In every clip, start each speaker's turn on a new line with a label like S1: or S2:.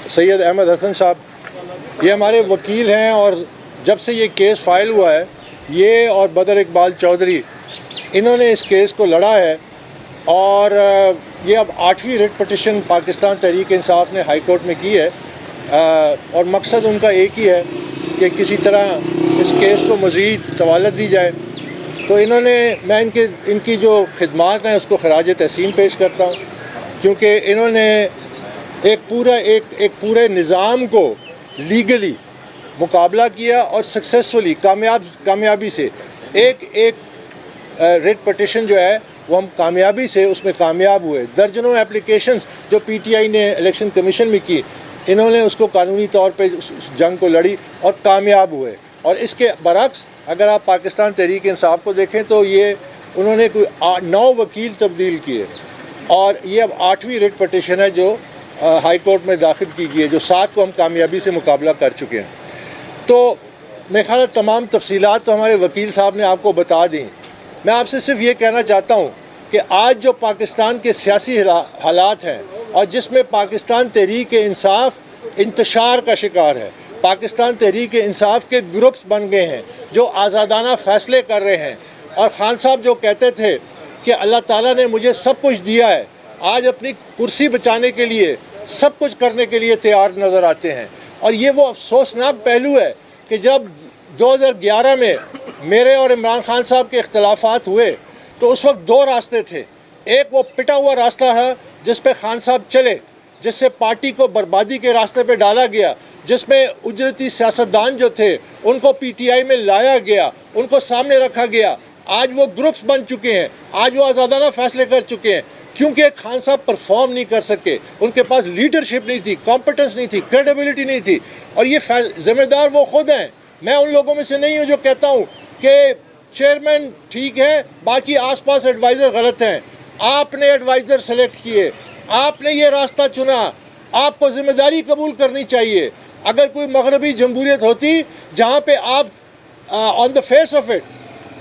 S1: सैयद अहमद हसन साहब, ये हमारे वकील हैं और जब से ये केस फाइल हुआ है, ये और बदर इकबाल चौधरी इन्होंने इस केस को लड़ा है और ये अब 8वीं रिट पटिशन पाकिस्तान तहरीक इंसाफ ने हाई कोर्ट में की है और मकसद उनका एक ही है कि किसी तरह इस केस को मज़ीद तवालत दी जाए। तो मैं इनकी जो खिदमात हैं उसको खराज तहसीन पेश करता हूँ, क्योंकि इन्होंने एक पूरे निज़ाम को लीगली मुकाबला किया और सक्सेसफुली कामयाबी से एक रिट पटिशन जो है वो हम कामयाबी से उसमें कामयाब हुए। दर्जनों एप्लीकेशंस जो पीटीआई ने इलेक्शन कमीशन में की, इन्होंने उसको कानूनी तौर पे जंग को लड़ी और कामयाब हुए। और इसके बरक्स अगर आप पाकिस्तान तहरीक इंसाफ को देखें तो उन्होंने कोई 9 वकील तब्दील किए और ये अब 8वीं रिट पटिशन है जो हाई कोर्ट में दाखिल की गई है, जो 7 को हम कामयाबी से मुकाबला कर चुके हैं। तो मेरे ख्याल तमाम तफसीलात तो हमारे वकील साहब ने आपको बता दी। मैं आपसे सिर्फ ये कहना चाहता हूँ कि आज जो पाकिस्तान के सियासी हालात हैं और जिसमें पाकिस्तान तहरीक इंसाफ इंतशार का शिकार है, पाकिस्तान तहरीक इंसाफ के ग्रुप्स बन गए हैं जो आज़ादाना फ़ैसले कर रहे हैं। और ख़ान साहब जो कहते थे कि अल्लाह ताला ने मुझे सब कुछ दिया है, आज अपनी कुर्सी बचाने के लिए सब कुछ करने के लिए तैयार नज़र आते हैं। और ये वो अफसोसनाक पहलू है कि जब 2011 में मेरे और इमरान खान साहब के इख्तलाफात हुए तो उस वक्त 2 रास्ते थे। एक वो पिटा हुआ रास्ता है जिस पे खान साहब चले, जिससे पार्टी को बर्बादी के रास्ते पे डाला गया, जिसमें उजरती सियासतदान जो थे उनको पीटीआई में लाया गया, उनको सामने रखा गया। आज वो ग्रुप्स बन चुके हैं, आज वो आज़ादाना फ़ैसले कर चुके हैं, क्योंकि खान साहब परफॉर्म नहीं कर सके, उनके पास लीडरशिप नहीं थी, कॉम्पिटेंस नहीं थी, क्रेडिबिलिटी नहीं थी। और ये ज़िम्मेदार वो खुद हैं। मैं उन लोगों में से नहीं हूँ जो कहता हूँ कि चेयरमैन ठीक है, बाकी आसपास एडवाइज़र गलत हैं। आपने एडवाइज़र सेलेक्ट किए, आपने ये रास्ता चुना, आपको ज़िम्मेदारी कबूल करनी चाहिए। अगर कोई मगरबी जमहूरियत होती जहाँ पे आप on the face of it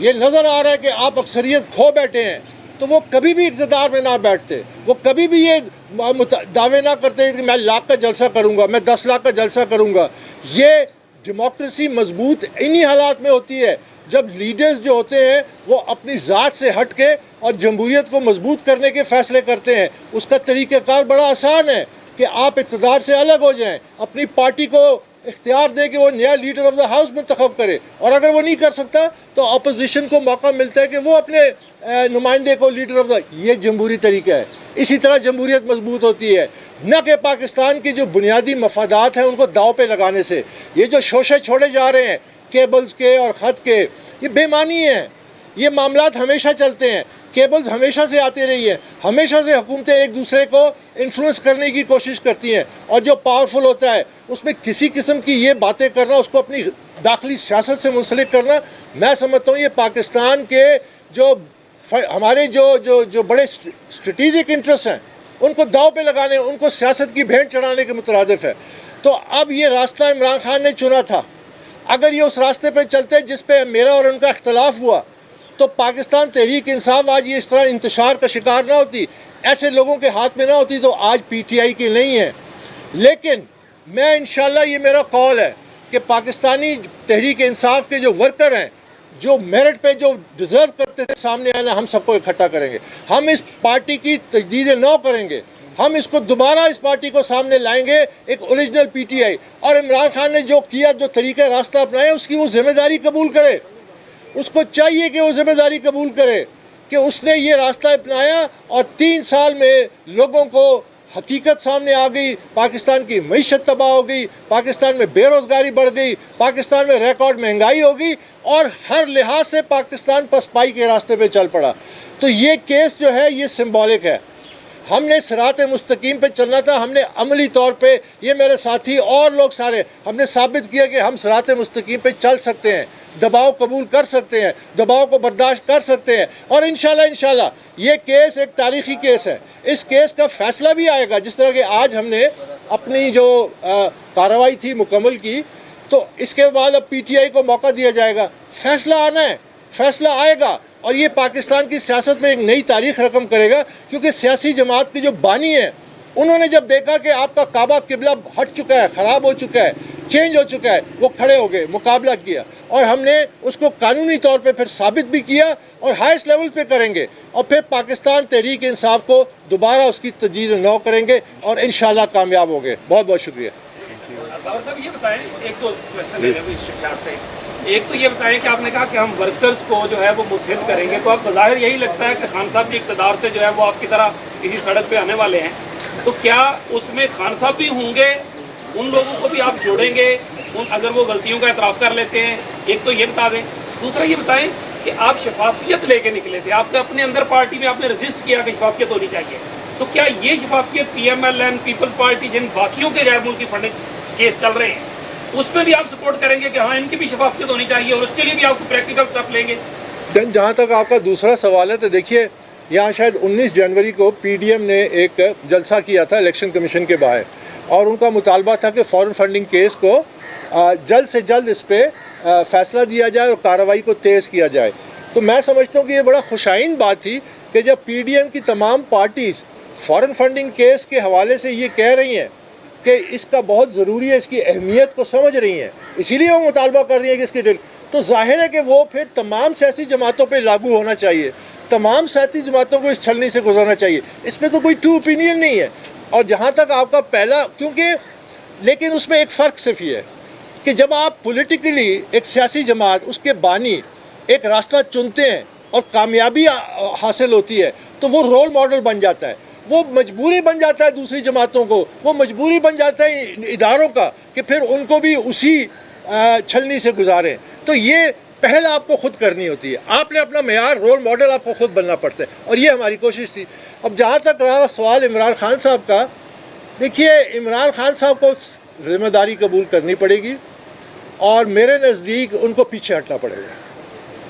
S1: ये नज़र आ रहा है कि आप अक्सरियत खो बैठे हैं, तो वो कभी भी इक़्तिदार में ना बैठते, वो कभी भी ये दावे ना करते कि मैं 1 लाख का जलसा करूँगा, मैं 10 लाख का जलसा करूँगा। ये डेमोक्रेसी मजबूत इन्हीं हालात में होती है जब लीडर्स जो होते हैं वो अपनी ज़ात से हट के और जमहूरियत को मजबूत करने के फ़ैसले करते हैं। उसका तरीक़ाकार बड़ा आसान है कि आप इक़्तिदार से अलग हो जाएं, अपनी पार्टी को इख्तियार दे कि वो नया लीडर ऑफ द हाउस मुंतखब करे, और अगर वो नहीं कर सकता तो अपोजिशन को मौका मिलता है कि वो अपने नुमाइंदे को लीडर ऑफ द, ये जमहूरी तरीका है। इसी तरह जमहूरियत मजबूत होती है, न कि पाकिस्तान की जो बुनियादी मफादात हैं उनको दाव पे लगाने से। ये जो शोशे छोड़े जा रहे हैं केबल्स के और ख़त के, ये बेमानी है। ये मामलात हमेशा चलते हैं, केबल्स हमेशा से आती रही है, हमेशा से हुकूमतें एक दूसरे को इन्फ्लुएंस करने की कोशिश करती हैं, और जो पावरफुल होता है उसमें किसी किस्म की ये बातें करना, उसको अपनी दाखिली सियासत से मुंसलिक करना, मैं समझता हूँ ये पाकिस्तान के जो हमारे जो बड़े स्ट्रेटिजिक इंटरेस्ट हैं उनको दाव पे लगाने, उनको सियासत की भेंट चढ़ाने के मुतरादिफ है। तो अब ये रास्ता इमरान खान ने चुना था, अगर ये उस रास्ते पे चलते जिस पे मेरा और उनका इख्तलाफ हुआ तो पाकिस्तान तहरीक इंसाफ आज ये इस तरह इंतशार का शिकार ना होती, ऐसे लोगों के हाथ में ना होती, तो आज पीटीआई की नहीं है। लेकिन मैं इंशाल्लाह, ये मेरा कॉल है कि पाकिस्तानी तहरीक इंसाफ के जो वर्कर हैं, जो मेरिट पे जो डिज़र्व करते थे सामने आना, हम सबको इकट्ठा करेंगे। हम इस पार्टी की तजदीद नौ करेंगे, हम इसको दोबारा इस पार्टी को सामने लाएंगे, एक ओरिजिनल पीटीआई। और इमरान खान ने जो किया, जो तरीका रास्ता अपनाया, उसकी वो जिम्मेदारी कबूल करे। उसको चाहिए कि वो जिम्मेदारी कबूल करे कि उसने ये रास्ता अपनाया और 3 साल में लोगों को हकीकत सामने आ गई, पाकिस्तान की मईशत तबाह हो गई, पाकिस्तान में बेरोज़गारी बढ़ गई, पाकिस्तान में रिकॉर्ड महंगाई हो गई, और हर लिहाज से पाकिस्तान पसपाई के रास्ते पे चल पड़ा। तो ये केस जो है ये सिंबॉलिक है। हमने सिरात मुस्तकीम पे चलना था, हमने अमली तौर पे, ये मेरे साथी और लोग सारे, हमने साबित किया कि हम सिरात मुस्तकीम पे चल सकते हैं, दबाव कबूल कर सकते हैं, दबाव को बर्दाश्त कर सकते हैं। और इंशाल्लाह ये केस एक तारीख़ी केस है, इस केस का फ़ैसला भी आएगा। जिस तरह के आज हमने अपनी जो कार्रवाई थी मुकम्मल की, तो इसके बाद अब पीटीआई को मौका दिया जाएगा, फ़ैसला आना है, फ़ैसला आएगा और ये पाकिस्तान की सियासत में एक नई तारीख़ रकम करेगा। क्योंकि सियासी जमात के जो बानी हैं انہوں نے جب دیکھا کہ آپ کا کعبہ قبلہ ہٹ چکا ہے، خراب ہو چکا ہے، چینج ہو چکا ہے، وہ کھڑے ہو گئے، مقابلہ کیا، اور ہم نے اس کو قانونی طور پہ پھر ثابت بھی کیا اور ہائیسٹ لیول پہ کریں گے، اور پھر پاکستان تحریک انصاف کو دوبارہ اس کی تجدید نو کریں گے اور انشاءاللہ کامیاب ہوں گے۔ بہت بہت شکریہ۔
S2: بابر صاحب یہ بتائیں، ایک دو کویسچن ہے اس شکار سے، ایک تو یہ بتائیں کہ آپ نے کہا کہ ہم ورکرز کو جو ہے وہ متحد کریں گے، تو اب بظاہر یہی لگتا ہے کہ خان صاحب کی اقتدار سے جو ہے وہ آپ کی طرح کسی سڑک پہ آنے والے ہیں، تو کیا اس میں خان صاحب بھی ہوں گے، ان لوگوں کو بھی آپ جوڑیں گے اگر وہ غلطیوں کا اعتراف کر لیتے ہیں؟ ایک تو یہ بتا دیں، دوسرا یہ بتائیں کہ آپ شفافیت لے کے نکلے تھے، آپ نے اپنے اندر پارٹی میں آپ نے رجسٹ کیا کہ شفافیت ہونی چاہیے، تو کیا یہ شفافیت P M L N Peoples Party جن باقیوں کے غیر ملکی فنڈنگ کیس چل رہے ہیں اس میں بھی آپ سپورٹ کریں گے کہ ہاں ان کی بھی شفافیت ہونی چاہیے اور اس کے لیے بھی آپ کو پریکٹیکل سٹیپ لیں گے؟
S1: جہاں تک آپ کا دوسرا سوال ہے تو دیکھیے، یہاں شاید 19 جنوری کو پی ڈی ایم نے ایک جلسہ کیا تھا الیکشن کمیشن کے باہر، اور ان کا مطالبہ تھا کہ فارن فنڈنگ کیس کو جلد سے جلد اس پہ فیصلہ دیا جائے اور کارروائی کو تیز کیا جائے۔ تو میں سمجھتا ہوں کہ یہ بڑا خوشائن بات تھی کہ جب پی ڈی ایم کی تمام پارٹیز فارن فنڈنگ کیس کے حوالے سے یہ کہہ رہی ہیں کہ اس کا بہت ضروری ہے، اس کی اہمیت کو سمجھ رہی ہیں، اسی لیے وہ مطالبہ کر رہی ہیں کہ اس کی تو ظاہر ہے کہ وہ پھر تمام سیاسی جماعتوں پہ لاگو ہونا چاہیے، تمام سیاسی جماعتوں کو اس چھلنی سے گزرنا چاہیے، اس میں تو کوئی ٹو اوپینین نہیں ہے۔ اور جہاں تک آپ کا پہلا، کیونکہ لیکن اس میں ایک فرق صرف یہ ہے کہ جب آپ پولیٹیکلی ایک سیاسی جماعت، اس کے بانی ایک راستہ چنتے ہیں اور کامیابی حاصل ہوتی ہے تو وہ رول ماڈل بن جاتا ہے، وہ مجبوری بن جاتا ہے دوسری جماعتوں کو، وہ مجبوری بن جاتا ہے اداروں کا کہ پھر ان کو بھی اسی چھلنی سے گزاریں۔ تو یہ پہل آپ کو خود کرنی ہوتی ہے، آپ نے اپنا معیار، رول ماڈل آپ کو خود بننا پڑتا ہے، اور یہ ہماری کوشش تھی۔ اب جہاں تک رہا سوال عمران خان صاحب کا، دیکھیے عمران خان صاحب کو ذمہ داری قبول کرنی پڑے گی، اور میرے نزدیک ان کو پیچھے ہٹنا پڑے گا،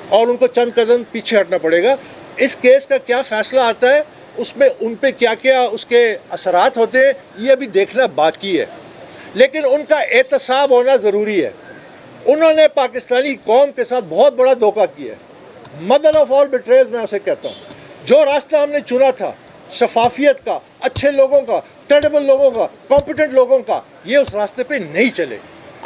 S1: اور ان کو چند قدم پیچھے ہٹنا پڑے گا۔ اس کیس کا کیا فیصلہ آتا ہے، اس میں ان پہ کیا کیا اس کے اثرات ہوتے ہیں، یہ ابھی دیکھنا باقی ہے، لیکن ان کا احتساب ہونا ضروری ہے۔ انہوں نے پاکستانی قوم کے ساتھ بہت بڑا دھوکہ کیا ہے، مدر آف آل بیٹریز میں اسے کہتا ہوں۔ جو راستہ ہم نے چنا تھا شفافیت کا، اچھے لوگوں کا، کریڈیبل لوگوں کا، کمپیٹنٹ لوگوں کا، یہ اس راستے پہ نہیں چلے۔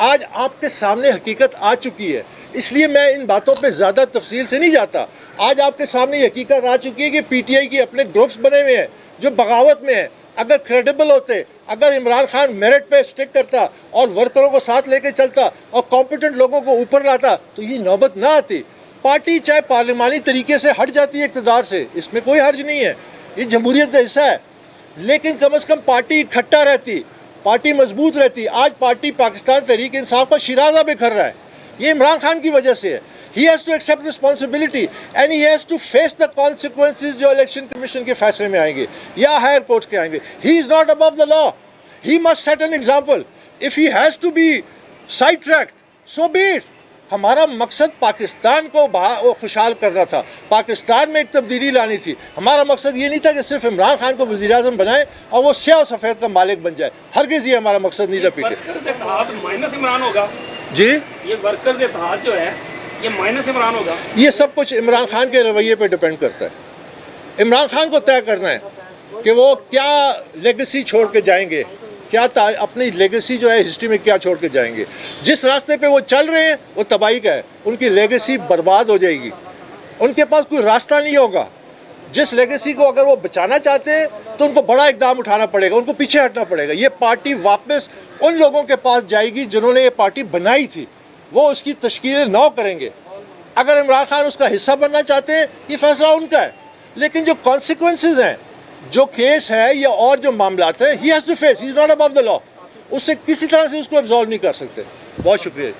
S1: آج آپ کے سامنے حقیقت آ چکی ہے، اس لیے میں ان باتوں پہ زیادہ تفصیل سے نہیں جاتا۔ آج آپ کے سامنے یہ حقیقت آ چکی ہے کہ پی ٹی آئی کے اپنے گروپس بنے ہوئے ہیں جو بغاوت میں ہیں۔ اگر کریڈیبل ہوتے، اگر عمران خان میرٹ پہ سٹک کرتا اور ورکروں کو ساتھ لے کے چلتا اور کمپیٹنٹ لوگوں کو اوپر لاتا تو یہ نوبت نہ آتی۔ پارٹی چاہے پارلیمانی طریقے سے ہٹ جاتی ہے اقتدار سے، اس میں کوئی حرج نہیں ہے، یہ جمہوریت کا حصہ ہے، لیکن کم از کم پارٹی اکٹھا رہتی، پارٹی مضبوط رہتی۔ آج پارٹی پاکستان تحریک انصاف کا شیرازہ بکھر رہا ہے، یہ عمران خان کی وجہ سے ہے۔ He has to accept responsibility and he has to face the consequences جو الیکشن کمیشن کے فیصلے میں آئیں گے یا ہائر کورٹس کے آئیں گے۔ He is not above the law. He must set an example. If he has to be sidetracked, so be it. ہمارا مقصد پاکستان کو خوشحال کرنا تھا، پاکستان میں ایک تبدیلی لانی تھی۔ ہمارا مقصد یہ نہیں تھا کہ صرف عمران خان کو وزیر اعظم بنائے اور وہ سیاہ و سفید کا مالک بن جائے، ہرگز یہ ہمارا مقصد نہیں تھا۔ پیٹے
S2: ورکرز اتحاد مائنس عمران ہوگا
S1: جی،
S2: یہ ورکرز اتحاد جو ہے یہ مائنس عمران ہوگا؟
S1: یہ سب کچھ عمران خان کے رویے پہ ڈیپینڈ کرتا ہے۔ عمران خان کو طے کرنا ہے کہ وہ کیا لیگیسی چھوڑ کے جائیں گے، کیا اپنی لیگیسی جو ہے ہسٹری میں کیا چھوڑ کے جائیں گے۔ جس راستے پہ وہ چل رہے ہیں وہ تباہی کا ہے، ان کی لیگیسی برباد ہو جائے گی، ان کے پاس کوئی راستہ نہیں ہوگا۔ جس لیگیسی کو اگر وہ بچانا چاہتے ہیں تو ان کو بڑا اقدام اٹھانا پڑے گا، ان کو پیچھے ہٹنا پڑے گا۔ یہ پارٹی واپس ان لوگوں کے پاس جائے گی جنہوں نے یہ پارٹی بنائی تھی، وہ اس کی تشکیل نو کریں گے۔ اگر عمران خان اس کا حصہ بننا چاہتے ہیں یہ فیصلہ ان کا ہے، لیکن جو کانسیکوینسز ہیں، جو کیس ہے یا اور جو معاملات ہیں، he has to face, he is not above the law. اس سے کسی طرح سے اس کو ایبزالو نہیں کر سکتے۔ بہت شکریہ۔